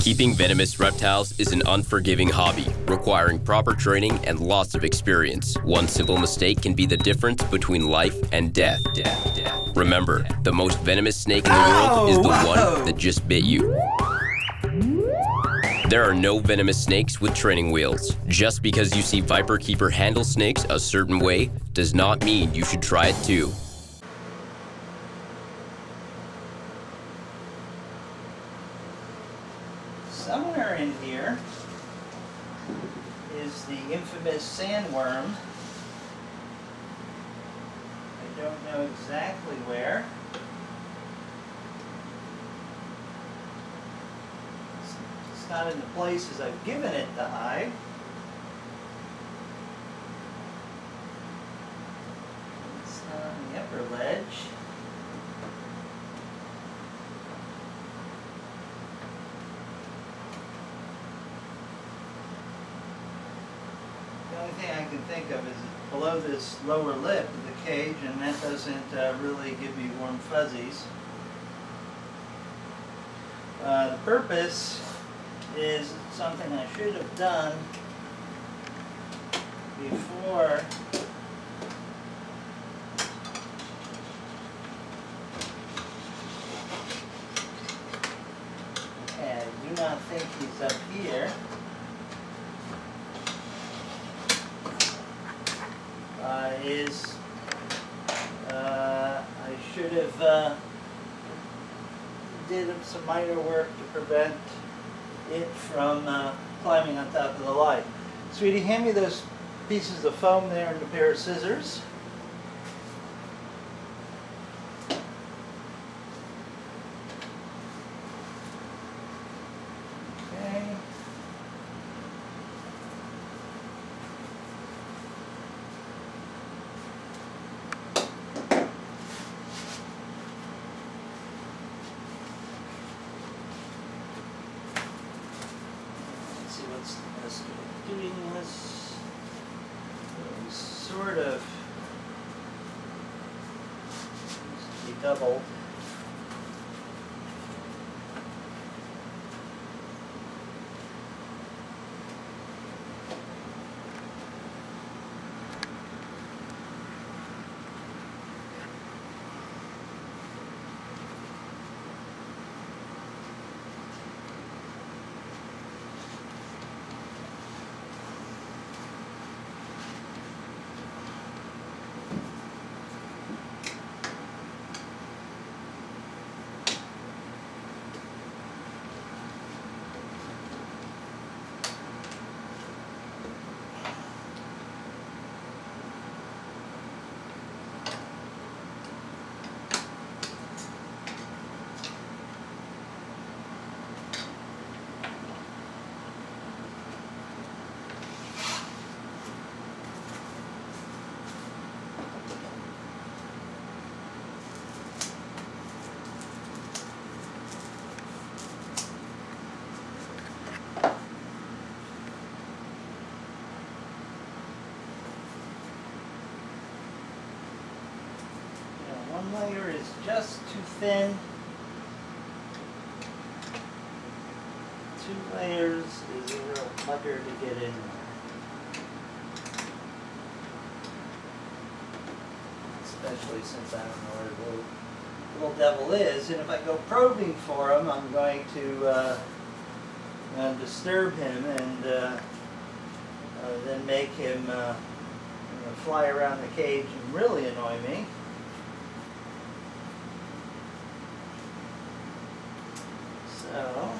Keeping venomous reptiles is an unforgiving hobby, requiring proper training and lots of experience. One simple mistake can be the difference between life and death. Remember, the most venomous snake in the world is the one that just bit you. There are no venomous snakes with training wheels. Just because you see viperkeeper handle snakes a certain way does not mean you should try it too. Somewhere in here is the infamous sandworm. I don't know exactly where. It's not in the places I've given it to hide. It's not on the upper ledge. The only thing I can think of is below this lower lip of the cage, and that doesn't really give me warm fuzzies. The purpose is something I should have done before I do not think he's up here. I should have did some minor work to prevent it from climbing on top of the light. Sweetie, hand me those pieces of foam there and a pair of scissors. Okay. Doing this sort of needs to be doubled. One layer is just too thin. 2 layers is a real bugger to get in there. Especially since I don't know where the little devil is. And if I go probing for him, I'm going to disturb him and then make him fly around the cage and really annoy me. So,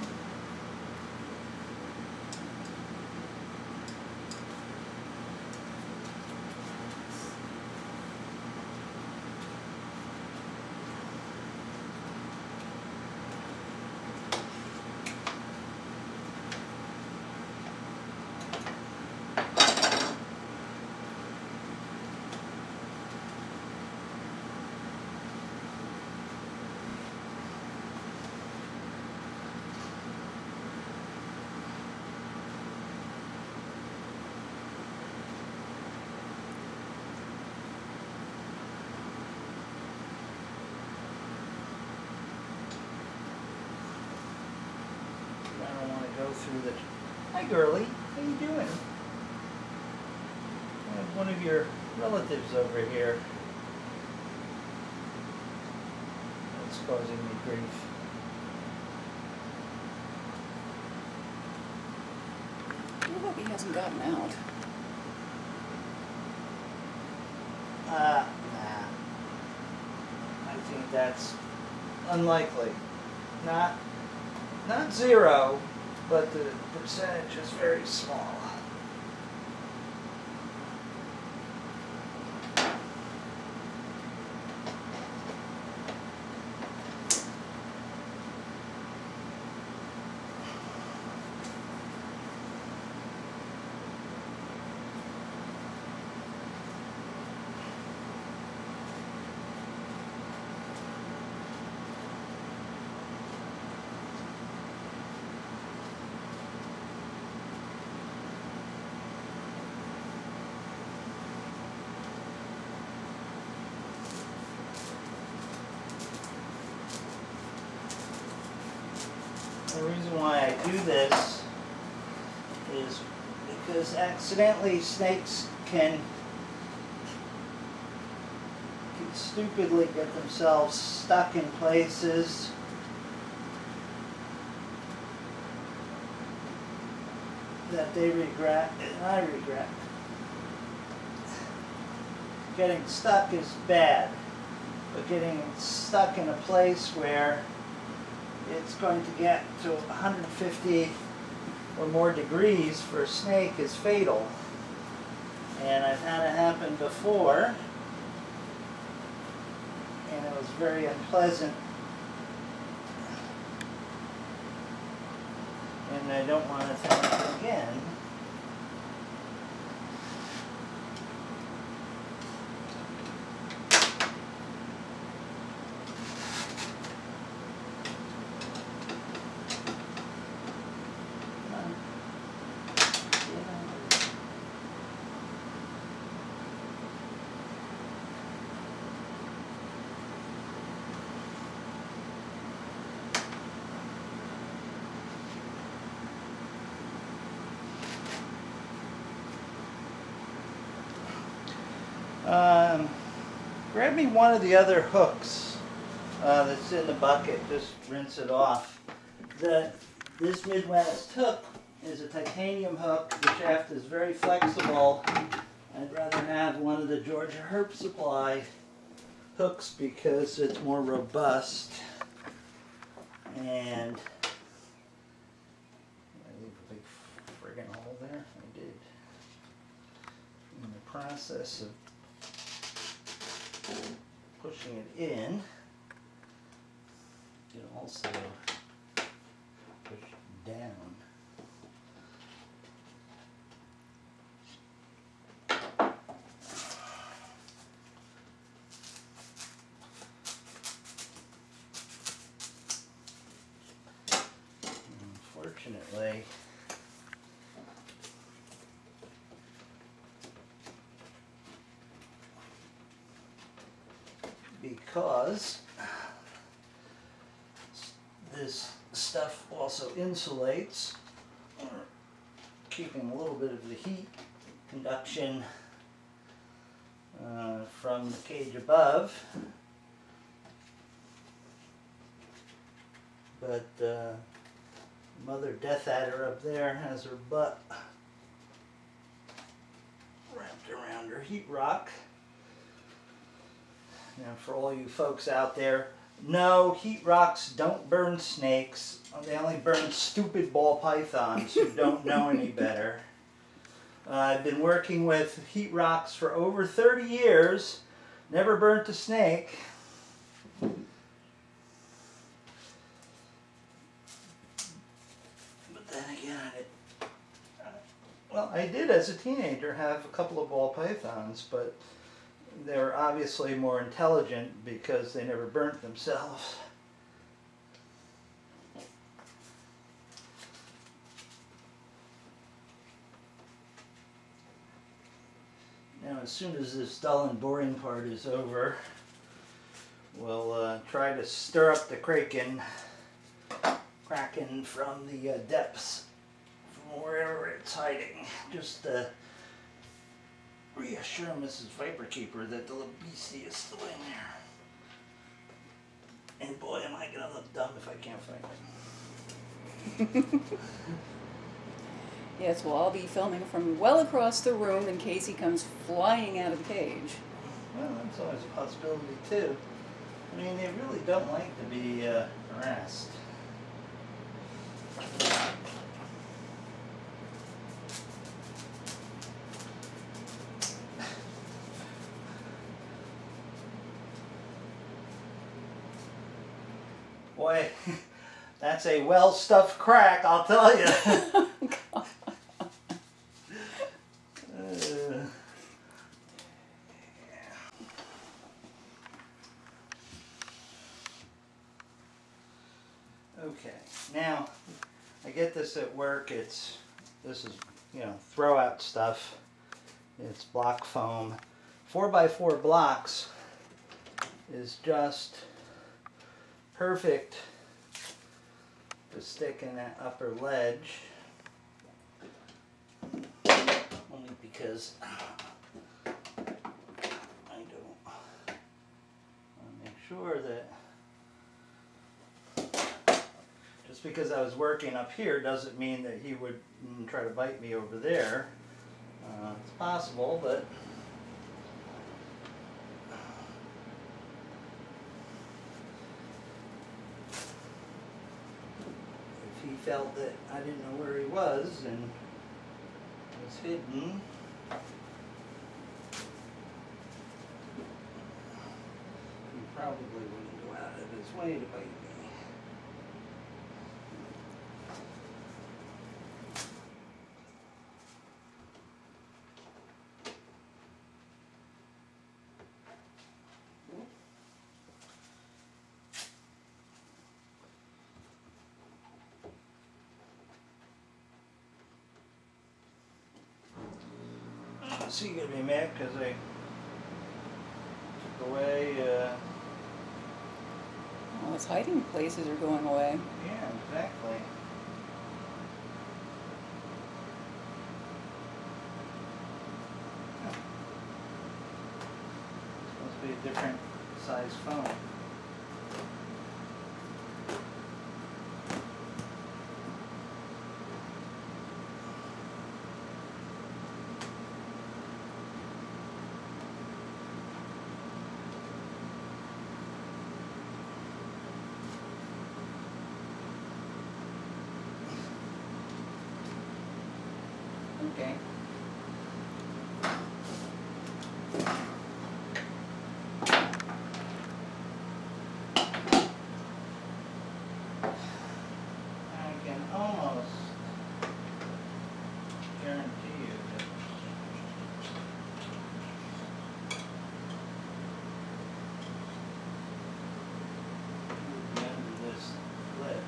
I don't want to go through the... Hi, girly. How you doing? I have one of your relatives over here. That's causing me grief. I hope he hasn't gotten out. Nah. I think that's unlikely. Not zero, but the percentage is very small. The reason why I do this is because accidentally snakes can stupidly get themselves stuck in places that they regret, and I regret. Getting stuck is bad, but getting stuck in a place where it's going to get to 150 or more degrees for a snake is fatal. And I've had it happen before, and it was very unpleasant. And I don't want it to happen again. Grab me one of the other hooks that's in the bucket. Just rinse it off. This Midwest hook is a titanium hook. The shaft is very flexible. I'd rather have one of the Georgia Herb Supply hooks because it's more robust. And I leave a big friggin' hole there. I did. In the process of pushing it in, you can also push down. Unfortunately, because this stuff also insulates, keeping a little bit of the heat conduction from the cage above. But Mother Death Adder up there has her butt wrapped around her heat rock. Now, for all you folks out there, no, heat rocks don't burn snakes. They only burn stupid ball pythons who don't know any better. I've been working with heat rocks for over 30 years. Never burnt a snake. But then again, well, I did as a teenager have a couple of ball pythons, but they were obviously more intelligent because they never burnt themselves. Now, as soon as this dull and boring part is over, we'll try to stir up the kraken looking from the depths, from wherever it's hiding, just to reassure Mrs. Viperkeeper that the little beastie is still in there. And boy, am I gonna look dumb if I can't find it. Yes, well, I'll be filming from well across the room in case he comes flying out of the cage. Well, that's always a possibility too. I mean, they really don't like to be harassed. Boy, that's a well-stuffed crack, I'll tell you. Okay, now I get this at work. This is, you know, throw out stuff. It's block foam. 4x4 blocks is just perfect to stick in that upper ledge. Only because I don't want to make sure that just because I was working up here doesn't mean that he would try to bite me over there. It's possible, but if he felt that I didn't know where he was and was hidden, he probably wouldn't go out of his way to bite me. So you're going to be mad because I took away, All his hiding places are going away. yeah, exactly. Huh. Supposed to be a different size phone. Okay. I can almost guarantee you that the end of this lid.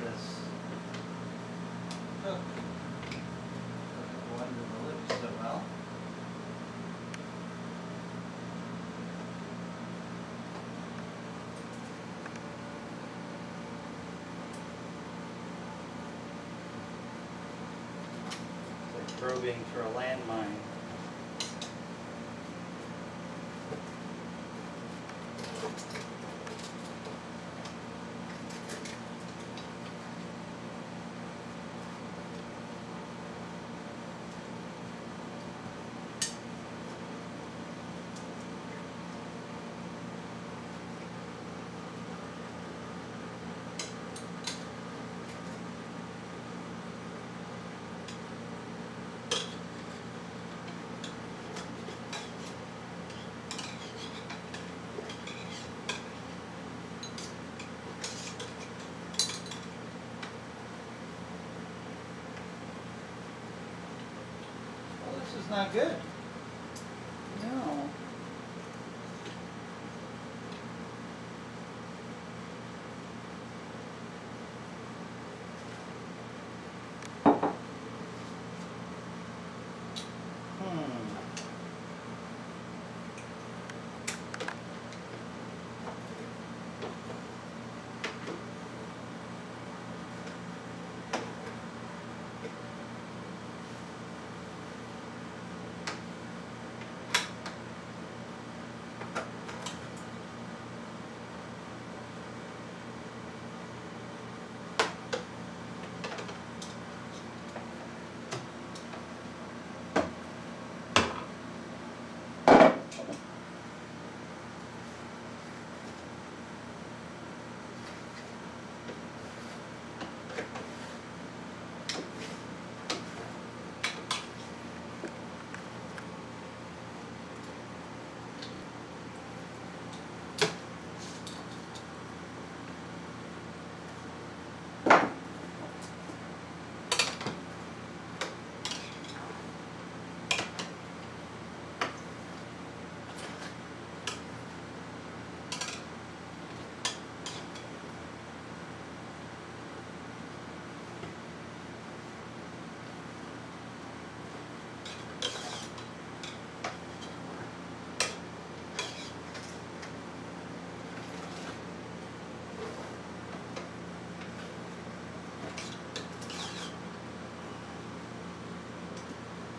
This hook doesn't go under the lip so well. It's like probing for a landmine. This is not good. No.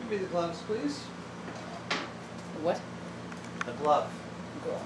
Give me the gloves, please. What? The glove. Glove.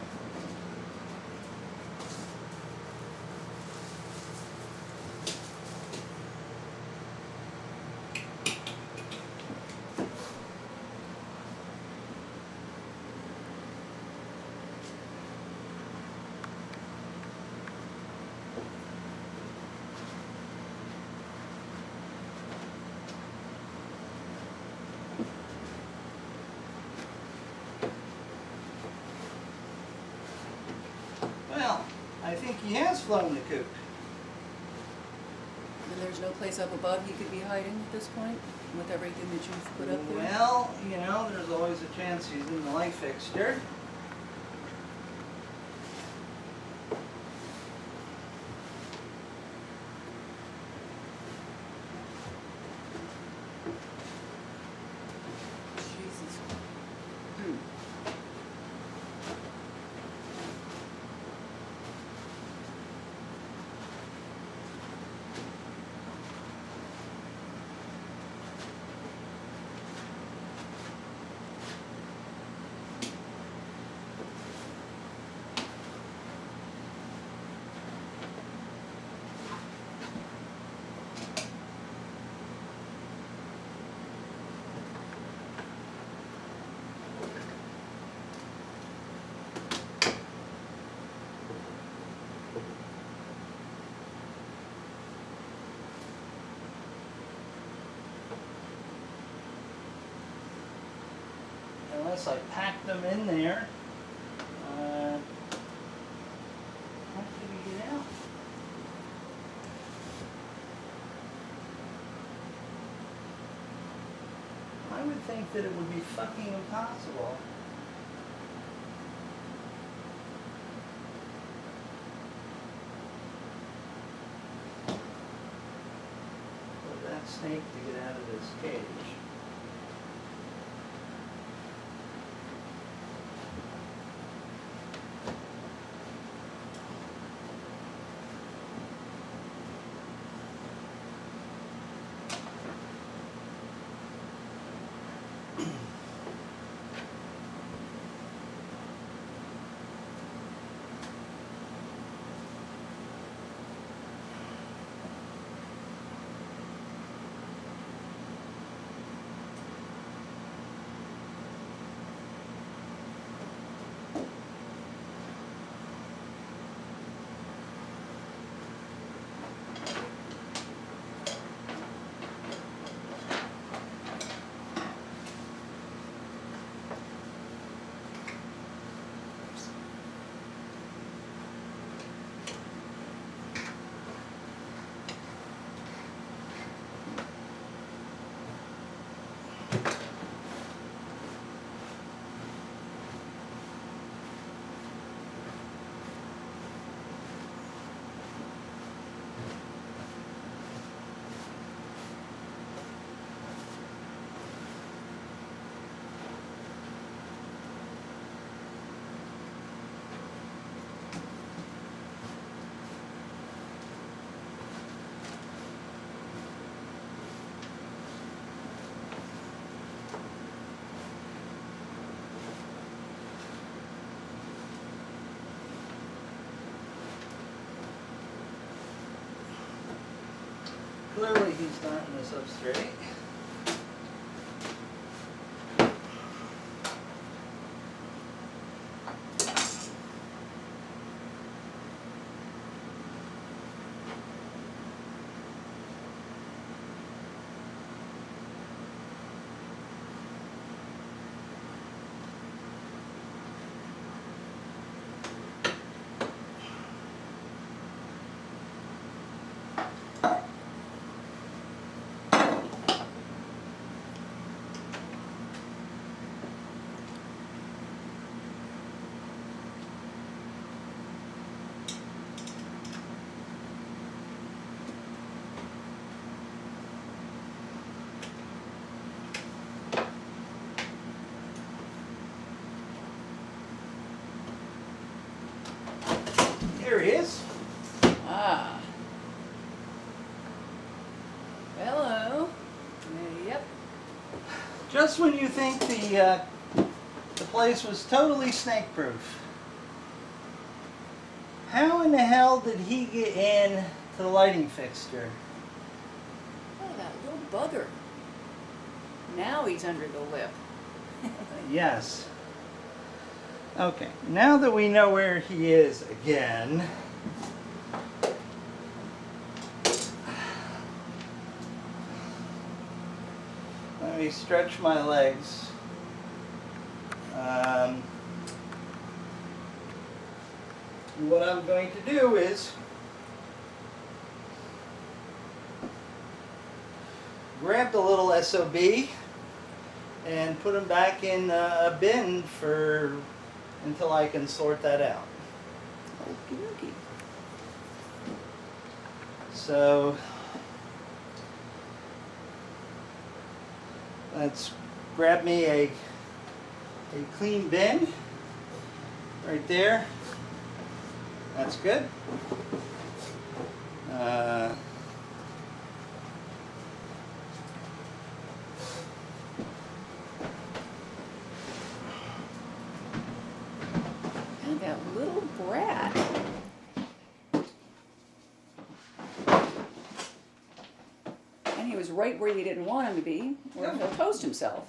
Well, I think he has flown the coop. And there's no place up above he could be hiding at this point, with everything that you've put up there? Well, you know, there's always a chance he's in the light fixture. Jesus. Unless I packed them in there. How did we get out? I would think that it would be fucking impossible. For that snake to get out of this cage. Clearly he's not in the substrate. just when you think the place was totally snake-proof. How in the hell did he get in to the lighting fixture? Oh, that little bugger. Now he's under the lip. Yes. Okay, now that we know where he is again, let me stretch my legs. What I'm going to do is grab the little SOB and put them back in a bin until I can sort that out. Okie dokie. So let's grab me a clean bin right there. That's good. And that little brat. And he was right where you didn't want him to be, or he'll toast himself.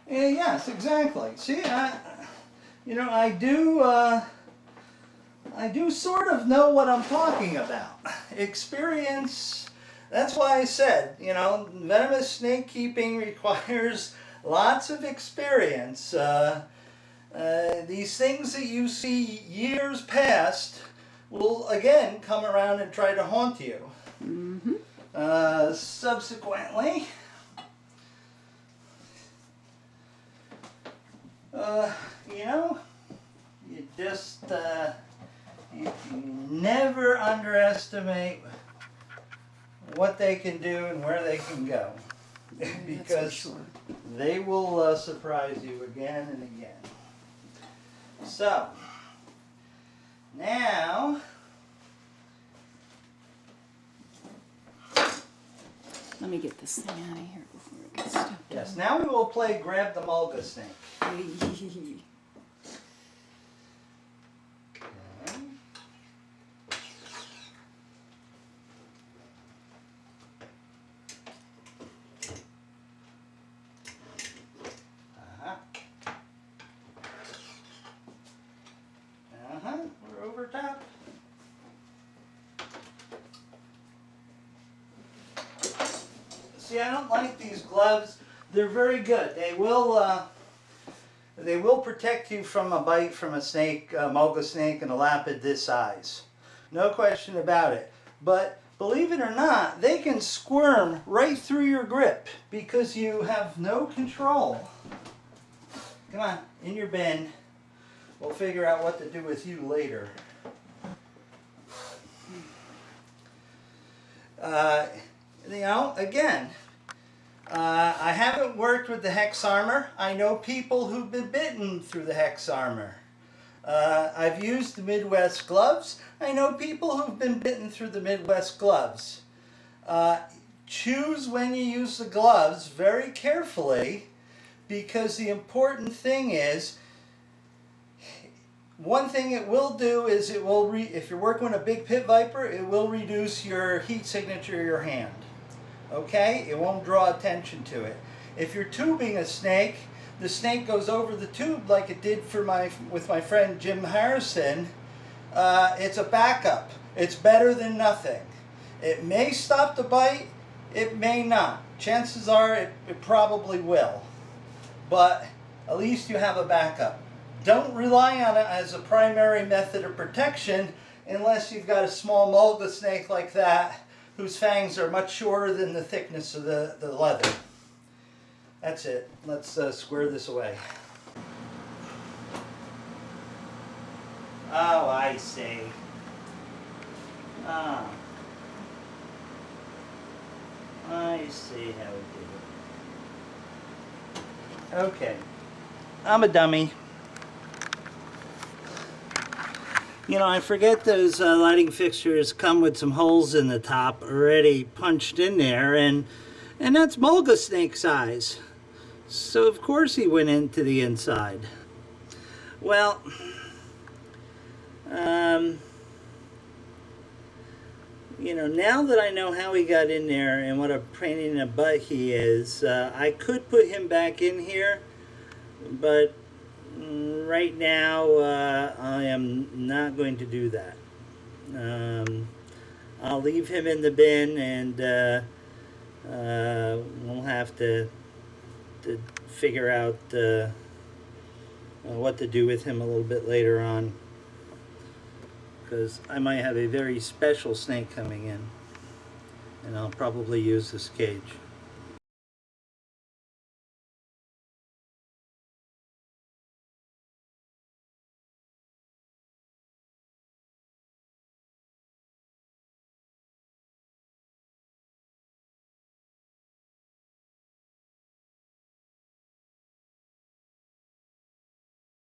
Yes, exactly. See, I do sort of know what I'm talking about. Experience, that's why I said, venomous snake keeping requires lots of experience. These things that you see years past will again come around and try to haunt you. Mm-hmm. Subsequently, you just you never underestimate what they can do and where they can go, because sure. they will surprise you again and again. So now Let me get this thing out of here before it gets stuck. yes, now we will play grab the Mulga snake. Okay. We're over top. See, I don't like these gloves. They're very good. They will protect you from a bite from a snake, a Mulga snake, and a lapid this size. No question about it. But believe it or not, they can squirm right through your grip because you have no control. Come on, in your bin. We'll figure out what to do with you later. Again, I haven't worked with the hex armor. I know people who've been bitten through the hex armor. I've used the Midwest gloves. I know people who've been bitten through the Midwest gloves. Choose when you use the gloves very carefully, because the important thing is, one thing it will do is it will, if you're working with a big pit viper, it will reduce your heat signature of your hand. Okay? It won't draw attention to it. If you're tubing a snake, the snake goes over the tube like it did with my friend Jim Harrison. It's a backup. It's better than nothing. It may stop the bite, it may not. Chances are it probably will. But at least you have a backup. Don't rely on it as a primary method of protection unless you've got a small Mulga snake like that whose fangs are much shorter than the thickness of the leather. That's it. Let's square this away. Oh, I see. Ah. I see how we did it. Okay. I'm a dummy. I forget those lighting fixtures come with some holes in the top already punched in there, and that's Mulga snake size. So of course he went into the inside. Well, you know, now that I know how he got in there and what a pain in the butt he is, I could put him back in here, but right now I am not going to do that. I'll leave him in the bin, and we'll have to figure out what to do with him a little bit later on, because I might have a very special snake coming in, and I'll probably use this cage.